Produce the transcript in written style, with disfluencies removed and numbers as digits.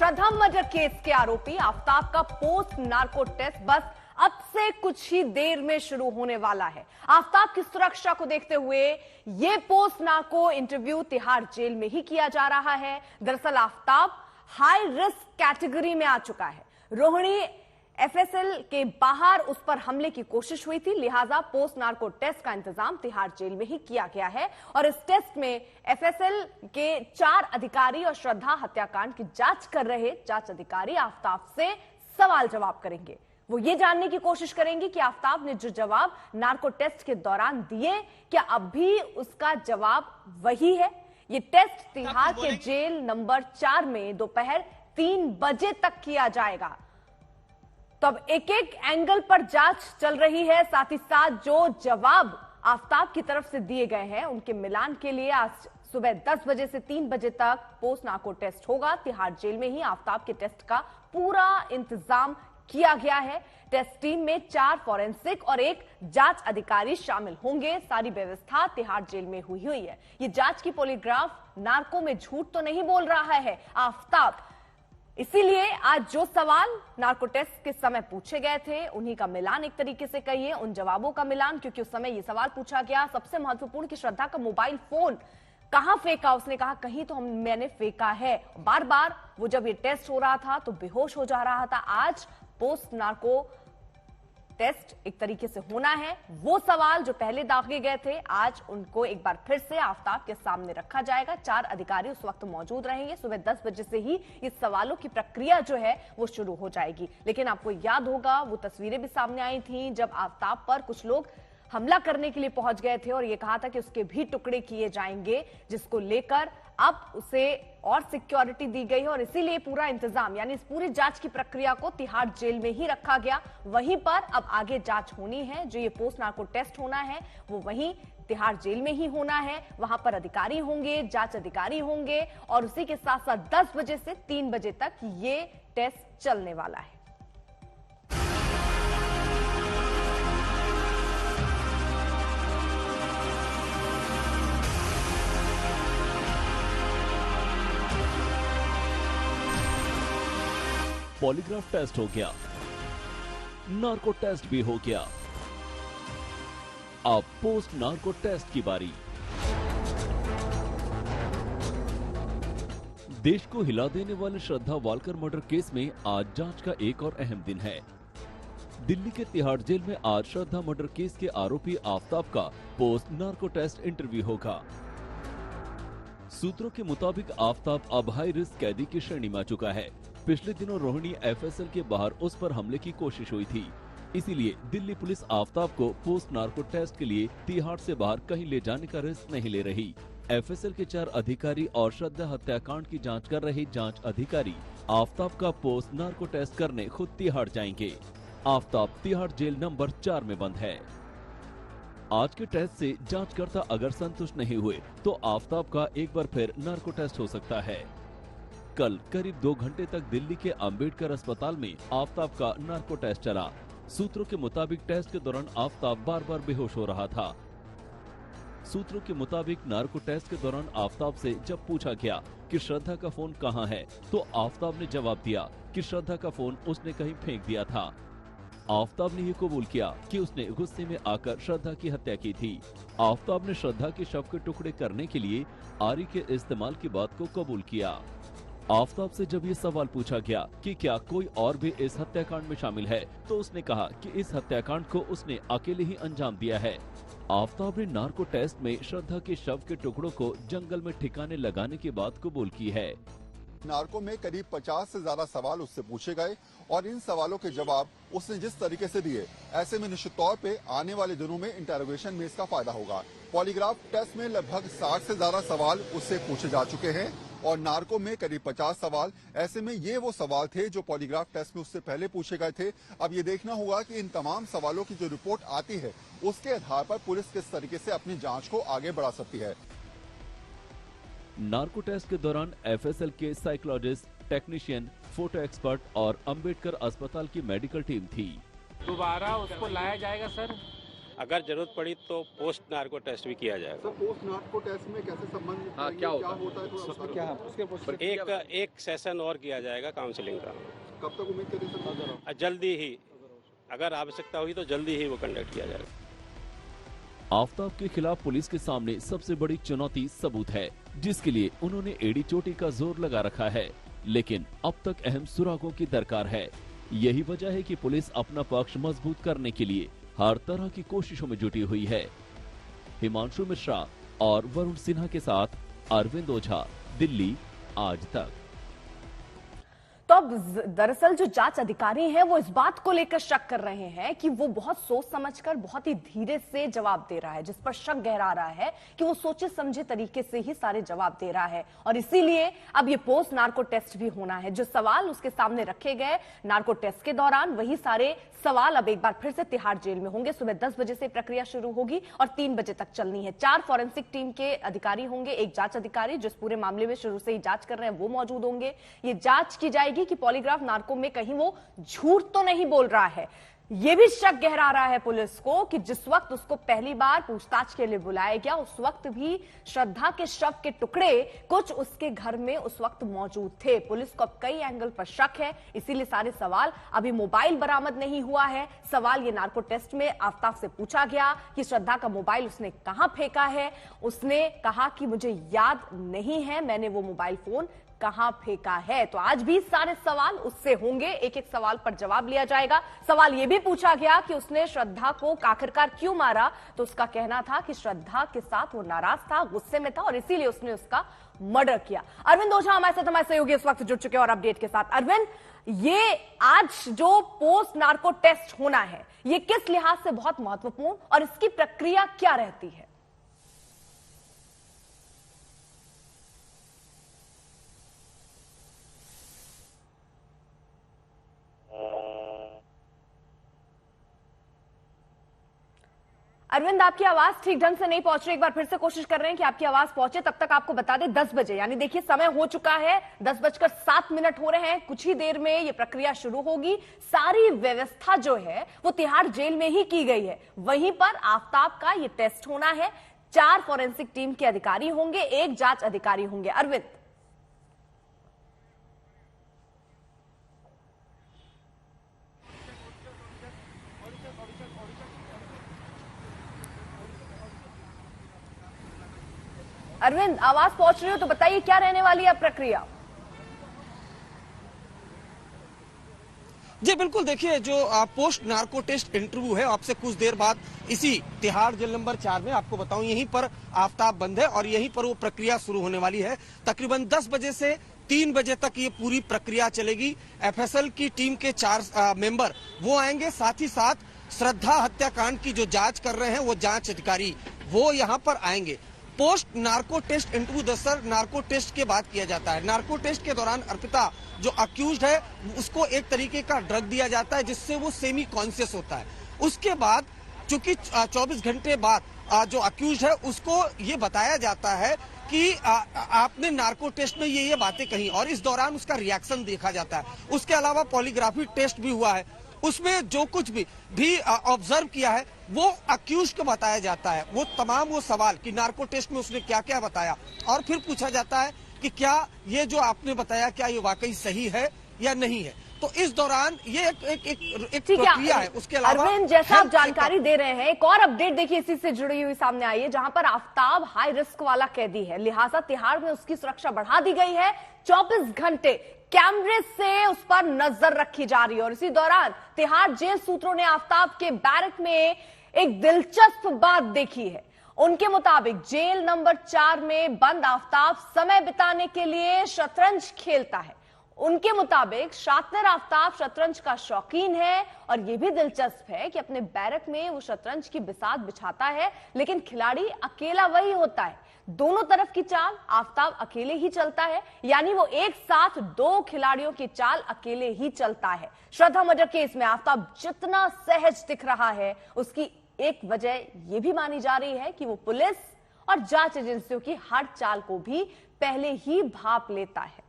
श्रद्धा murder case के आरोपी आफताब का पोस्ट नार्को टेस्ट बस अब से कुछ ही देर में शुरू होने वाला है। आफताब की सुरक्षा को देखते हुए ये post narco interview Tihar jail में ही किया जा रहा है। दरअसल आफताब हाई रिस्क कैटेगरी में आ चुका है। रोहिणी एफएसएल के बाहर उस पर हमले की कोशिश हुई थी, लिहाजा पोस्ट नार्को टेस्ट का इंतजाम तिहाड़ जेल में ही किया गया है और इस टेस्ट में एफएसएल के 4 अधिकारी और श्रद्धा हत्याकांड की जांच कर रहे जांच अधिकारी आफताब से सवाल जवाब करेंगे। वो ये जानने की कोशिश करेंगे कि आफताब ने जो जवाब नार्को टेस्ट के दौरान दिए, क्या अब भी उसका जवाब वही है। ये टेस्ट तिहाड़ के जेल नंबर 4 में दोपहर 3 बजे तक किया जाएगा। तो अब एक एक एंगल पर जांच चल रही है, साथ ही साथ जो जवाब आफताब की तरफ से दिए गए हैं उनके मिलान के लिए आज सुबह 10 बजे से 3 बजे तक पोस्ट नार्को टेस्ट होगा। तिहाड़ जेल में ही आफताब के टेस्ट का पूरा इंतजाम किया गया है। टेस्ट टीम में 4 फॉरेंसिक और 1 जांच अधिकारी शामिल होंगे। सारी व्यवस्था तिहाड़ जेल में हुई है। ये जांच की पॉलीग्राफ नार्को में झूठ तो नहीं बोल रहा है आफताब, इसीलिए आज जो सवाल नार्को टेस्ट के समय पूछे गए थे उन्हीं का मिलान, एक तरीके से कहिए उन जवाबों का मिलान, क्योंकि उस समय ये सवाल पूछा गया सबसे महत्वपूर्ण कि श्रद्धा का मोबाइल फोन कहां फेंका। उसने कहा कहीं तो मैंने फेंका है। बार बार वो जब ये टेस्ट हो रहा था तो बेहोश हो जा रहा था। आज पोस्ट नार्को टेस्ट एक तरीके से होना है। वो सवाल जो पहले दागे गए थे आज उनको एक बार फिर से आफताब के सामने रखा जाएगा। 4 अधिकारी उस वक्त मौजूद रहेंगे। सुबह 10 बजे से ही इस सवालों की प्रक्रिया जो है वो शुरू हो जाएगी। लेकिन आपको याद होगा वो तस्वीरें भी सामने आई थी जब आफताब पर कुछ लोग हमला करने के लिए पहुंच गए थे और ये कहा था कि उसके भी टुकड़े किए जाएंगे, जिसको लेकर अब उसे और सिक्योरिटी दी गई है और इसीलिए पूरा इंतजाम यानी इस पूरी जांच की प्रक्रिया को तिहाड़ जेल में ही रखा गया। वहीं पर अब आगे जांच होनी है। जो ये पोस्ट नार्को टेस्ट होना है वो वहीं तिहाड़ जेल में ही होना है। वहां पर अधिकारी होंगे, जांच अधिकारी होंगे और उसी के साथ साथ 10 बजे से 3 बजे तक ये टेस्ट चलने वाला है। पॉलीग्राफ टेस्ट हो गया, नार्को टेस्ट भी हो गया, अब पोस्ट नार्को टेस्ट की बारी। देश को हिला देने वाले श्रद्धा वालकर मर्डर केस में आज जांच का एक और अहम दिन है। दिल्ली के तिहाड़ जेल में आज श्रद्धा मर्डर केस के आरोपी आफताब का पोस्ट नार्को टेस्ट इंटरव्यू होगा। सूत्रों के मुताबिक आफताब अब हाई रिस्क कैदी की श्रेणी में आ चुका है। पिछले दिनों रोहिणी एफएसएल के बाहर उस पर हमले की कोशिश हुई थी, इसीलिए दिल्ली पुलिस आफताब को पोस्ट नार्को टेस्ट के लिए तिहाड़ से बाहर कहीं ले जाने का रिस्क नहीं ले रही। एफएसएल के 4 अधिकारी और श्रद्धा हत्याकांड की जांच कर रहे जांच अधिकारी आफताब का पोस्ट नार्को टेस्ट करने खुद तिहाड़ जाएंगे। आफताब तिहाड़ जेल नंबर 4 में बंद है। आज के टेस्ट से जांचकर्ता अगर संतुष्ट नहीं हुए तो आफताब का एक बार फिर नार्को टेस्ट हो सकता है। कल करीब 2 घंटे तक दिल्ली के अंबेडकर अस्पताल में आफताब का नार्को टेस्ट चला। सूत्रों के मुताबिक टेस्ट के दौरान आफताब बार बार बेहोश हो रहा था। सूत्रों के मुताबिक नार्को टेस्ट के दौरान आफताब से जब पूछा गया कि श्रद्धा का फोन कहां है तो आफताब ने जवाब दिया कि श्रद्धा का फोन उसने कहीं फेंक दिया था। आफताब ने ये कबूल किया कि उसने गुस्से में आकर श्रद्धा की हत्या की थी। आफताब ने श्रद्धा के शव के टुकड़े करने के लिए आरी के इस्तेमाल की बात को कबूल किया। आफताब से जब ये सवाल पूछा गया कि क्या कोई और भी इस हत्याकांड में शामिल है तो उसने कहा कि इस हत्याकांड को उसने अकेले ही अंजाम दिया है। आफताब ने नार्को टेस्ट में श्रद्धा के शव के टुकड़ों को जंगल में ठिकाने लगाने की बात कबूल की है। नार्को में करीब 50 से ज्यादा सवाल उससे पूछे गए और इन सवालों के जवाब उसने जिस तरीके से दिए, ऐसे में निश्चित तौर पे आने वाले दिनों में इंटरोगेशन में इसका फायदा होगा। पॉलीग्राफ टेस्ट में लगभग 60 से ज्यादा सवाल उससे पूछे जा चुके हैं और नार्को में करीब 50 सवाल। ऐसे में ये वो सवाल थे जो पॉलीग्राफ टेस्ट में उससे पहले पूछे गए थे। अब ये देखना होगा कि इन तमाम सवालों की जो रिपोर्ट आती है उसके आधार पर पुलिस किस तरीके से अपनी जांच को आगे बढ़ा सकती है। नार्को टेस्ट के दौरान एफएसएल के साइकोलॉजिस्ट, टेक्नीशियन, फोटो एक्सपर्ट और अंबेडकर अस्पताल की मेडिकल टीम थी। दोबारा उसको लाया जाएगा सर, अगर जरूरत पड़ी तो पोस्ट नार्को टेस्ट भी किया जाएगा। सर, पोस्ट नार्को टेस्ट में कैसे संबंध क्या होता है एक सेशन और किया जाएगा काउंसलिंग का। कब तक उम्मीद करें सर? जल्दी ही, अगर आवश्यकता हुई तो जल्दी ही वो कंडक्ट किया जाएगा। आफताब के खिलाफ पुलिस के सामने सबसे बड़ी चुनौती सबूत है, जिसके लिए उन्होंने एड़ी चोटी का जोर लगा रखा है, लेकिन अब तक अहम सुरागों की दरकार है। यही वजह है कि पुलिस अपना पक्ष मजबूत करने के लिए हर तरह की कोशिशों में जुटी हुई है। हिमांशु मिश्रा और वरुण सिन्हा के साथ अरविंद ओझा, दिल्ली आज तक। तो अब दरअसल जो जांच अधिकारी हैं वो इस बात को लेकर शक कर रहे हैं कि वो बहुत सोच समझकर बहुत ही धीरे से जवाब दे रहा है, जिस पर शक गहरा रहा है कि वो सोचे समझे तरीके से ही सारे जवाब दे रहा है, और इसीलिए अब ये पोस्ट नार्को टेस्ट भी होना है। जो सवाल उसके सामने रखे गए नार्को टेस्ट के दौरान, वही सारे सवाल अब एक बार फिर से तिहाड़ जेल में होंगे। सुबह 10 बजे से प्रक्रिया शुरू होगी और 3 बजे तक चलनी है। 4 फॉरेंसिक टीम के अधिकारी होंगे, एक जांच अधिकारी जो इस पूरे मामले में शुरू से ही जांच कर रहे हैं वो मौजूद होंगे। ये जांच की जाएगी कि पॉलीग्राफ नार्को में कहीं वो झूठ तो नहीं बोल रहा है। ये भी शक गहरा रहा है पुलिस को कि जिस वक्त उसको पहली बार पूछताछ के लिए बुलाया गया, उस वक्त भी श्रद्धा के शव के टुकड़े कुछ उसके घर में उस वक्त मौजूद थे। पुलिस को अब कई एंगल पर शक है, इसीलिए सारे सवाल। अभी मोबाइल बरामद नहीं हुआ है। सवाल ये नार्को टेस्ट में आफताब से पूछा गया कि श्रद्धा का मोबाइल उसने कहां फेंका है। उसने कहा कि मुझे याद नहीं है मैंने वो मोबाइल फोन कहां फेंका है। तो आज भी सारे सवाल उससे होंगे, एक एक सवाल पर जवाब लिया जाएगा। सवाल यह भी पूछा गया कि उसने श्रद्धा को आखिरकार क्यों मारा, तो उसका कहना था कि श्रद्धा के साथ वो नाराज था, गुस्से में था और इसीलिए उसने उसका मर्डर किया। अरविंद ओझा हमारे साथ, हमारे सहयोगी इस वक्त जुड़ चुके हैं और अपडेट के साथ। अरविंद, ये आज जो पोस्ट नार्को टेस्ट होना है, ये किस लिहाज से बहुत महत्वपूर्ण और इसकी प्रक्रिया क्या रहती है? अरविंद, आपकी आवाज ठीक ढंग से नहीं पहुंच रही, एक बार फिर से कोशिश कर रहे हैं कि आपकी आवाज पहुंचे। तब तक आपको बता दें 10 बजे, यानी देखिए समय हो चुका है, 10:07 हो रहे हैं। कुछ ही देर में ये प्रक्रिया शुरू होगी। सारी व्यवस्था जो है वो तिहाड़ जेल में ही की गई है। वहीं पर आफताब का ये टेस्ट होना है। 4 फॉरेंसिक टीम के अधिकारी होंगे, एक जांच अधिकारी होंगे। अरविंद, अरविंद आवाज पहुंच रही हो तो बताइए क्या रहने वाली है प्रक्रिया? जी बिल्कुल, देखिए जो पोस्ट नार्को टेस्ट इंटरव्यू है आपसे कुछ देर बाद इसी तिहाड़ जेल नंबर 4 में, आपको बताऊं यहीं पर आफताब बंद है और यहीं पर वो प्रक्रिया शुरू होने वाली है। तकरीबन 10 बजे से 3 बजे तक ये पूरी प्रक्रिया चलेगी। एफएसएल की टीम के 4 मेंबर वो आएंगे, साथ ही साथ श्रद्धा हत्याकांड की जो जांच कर रहे हैं वो जांच अधिकारी वो यहाँ पर आएंगे। पोस्ट नार्को टेस्ट इंटरव्यू दरअसल नार्को टेस्ट के बाद किया जाता है। नार्को टेस्ट के दौरान अर्पिता जो अक्यूज्ड है उसको एक तरीके का ड्रग दिया जाता है जिससे वो सेमी कॉन्शियस होता है। उसके बाद चूंकि 24 घंटे बाद जो अक्यूज्ड है उसको ये बताया जाता है कि आपने नार्को टेस्ट में ये बातें कही और इस दौरान उसका रिएक्शन देखा जाता है। उसके अलावा पॉलीग्राफी टेस्ट भी हुआ है, उसमें जो कुछ भी ऑब्जर्व किया है वो अक्यूज को बताया जाता है। वो तमाम वो सवाल कि नार्को टेस्ट में उसने क्या क्या बताया और फिर पूछा जाता है कि क्या ये जो आपने बताया क्या ये वाकई सही है या नहीं है। तो इस दौरान ये एक प्रक्रिया है। उसके अलावा अरविंद, जैसा आप जानकारी दे रहे हैं, एक और अपडेट देखिए इसी से जुड़ी हुई सामने आई है, जहां पर आफताब हाई रिस्क वाला कैदी है, लिहाजा तिहाड़ में उसकी सुरक्षा बढ़ा दी गई है। 24 घंटे कैमरे से उस पर नजर रखी जा रही है और इसी दौरान तिहाड़ जेल सूत्रों ने आफताब के बैरक में एक दिलचस्प बात देखी है। उनके मुताबिक जेल नंबर 4 में बंद आफताब समय बिताने के लिए शतरंज खेलता है। उनके मुताबिक शातिर आफताब शतरंज का शौकीन है और यह भी दिलचस्प है कि अपने बैरक में वो शतरंज की बिसात बिछाता है, लेकिन खिलाड़ी अकेला वही होता है। दोनों तरफ की चाल आफताब अकेले ही चलता है, यानी वो एक साथ 2 खिलाड़ियों की चाल अकेले ही चलता है। श्रद्धा मर्डर केस में आफताब जितना सहज दिख रहा है उसकी एक वजह यह भी मानी जा रही है कि वो पुलिस और जांच एजेंसियों की हर चाल को भी पहले ही भांप लेता है।